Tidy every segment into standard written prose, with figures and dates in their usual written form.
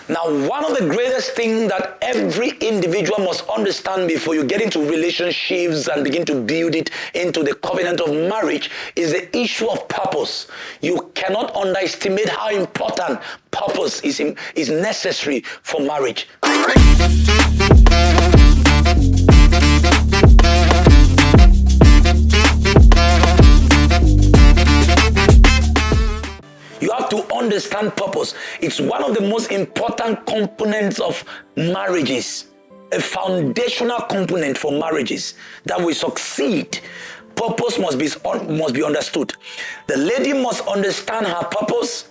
Now, one of the greatest things that every individual must understand before you get into relationships and begin to build it into the covenant of marriage is the issue of purpose. You cannot underestimate how important purpose is necessary for marriage. You have to understand purpose. It's one of the most important components of marriages, a foundational component for marriages that will succeed. Purpose must be understood. The lady must understand her purpose.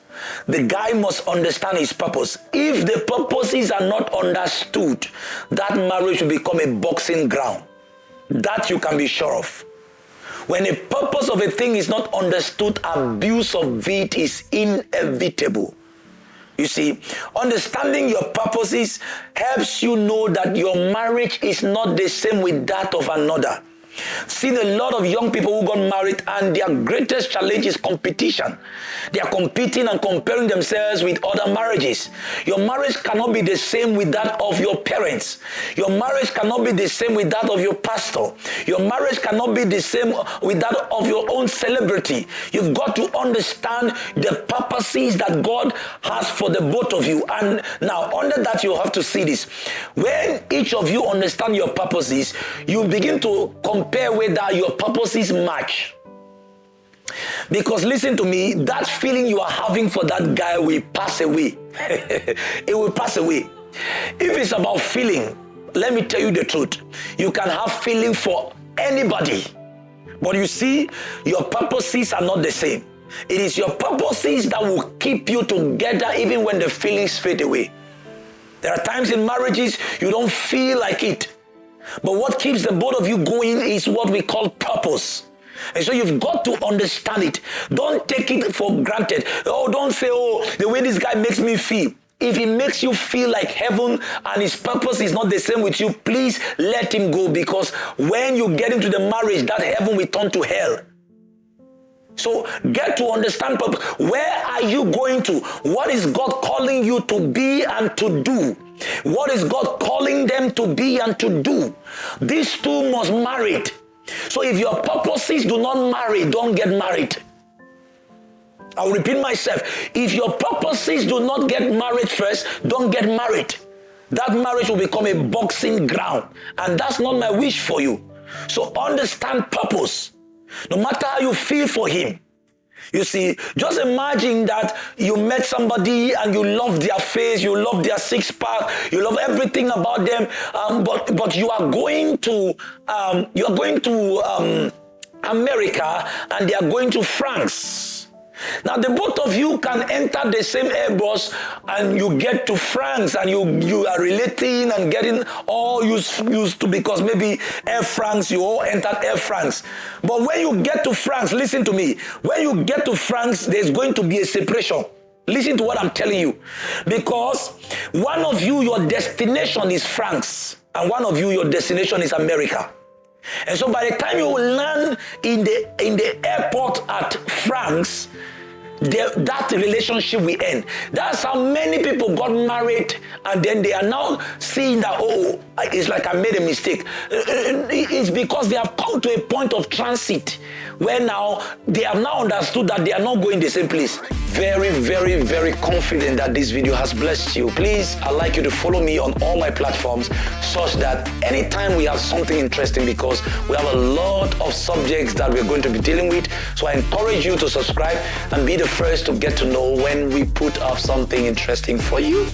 The guy must understand his purpose. If the purposes are not understood, that marriage will become a boxing ground. That you can be sure of. When the purpose of a thing is not understood, abuse of it is inevitable. You see, understanding your purposes helps you know that your marriage is not the same with that of another. Seen a lot of young people who got married and their greatest challenge is competition. They are competing and comparing themselves with other marriages. Your marriage cannot be the same with that of your parents. Your marriage cannot be the same with that of your pastor. Your marriage cannot be the same with that of your own celebrity. You've got to understand the purposes that God has for the both of you. And now under that you have to see this. When each of you understand your purposes, you begin to compare whether your purposes match. Because listen to me, that feeling you are having for that guy will pass away. It will pass away. If it's about feeling, let me tell you the truth. You can have feeling for anybody. But you see, your purposes are not the same. It is your purposes that will keep you together even when the feelings fade away. There are times in marriages you don't feel like it. But what keeps the both of you going is what we call purpose. And so you've got to understand it. Don't take it for granted. Oh, don't say, oh, the way this guy makes me feel. If he makes you feel like heaven and his purpose is not the same with you, please let him go, because when you get into the marriage, that heaven will turn to hell. So get to understand purpose. Where are you going to? What is God calling you to be and to do? What is God calling them to be and to do? These two must marry. So if your purposes do not marry, don't get married. I'll repeat myself. If your purposes do not get married first, don't get married. That marriage will become a boxing ground. And that's not my wish for you. So understand purpose. No matter how you feel for him. You see, just imagine that you met somebody and you love their face, you love their six-pack, you love everything about them, but you are going to America and they are going to France. Now the both of you can enter the same Airbus and you get to France and you are relating and getting all used to, because maybe Air France, you all entered Air France. But when you get to France, listen to me, when you get to France, there's going to be a separation. Listen to what I'm telling you. Because one of you, your destination is France, and one of you, your destination is America. And so by the time you land in the airport at France, that relationship will end. That's how many people got married and then they are now seeing that, oh, it's like I made a mistake. It's because they have come to a point of transit where now they have now understood that they are not going the same place. Very, very, very confident that this video has blessed you. Please, I'd like you to follow me on all my platforms such that anytime we have something interesting, because we have a lot of subjects that we're going to be dealing with. So I encourage you to subscribe and be the first to get to know when we put up something interesting for you.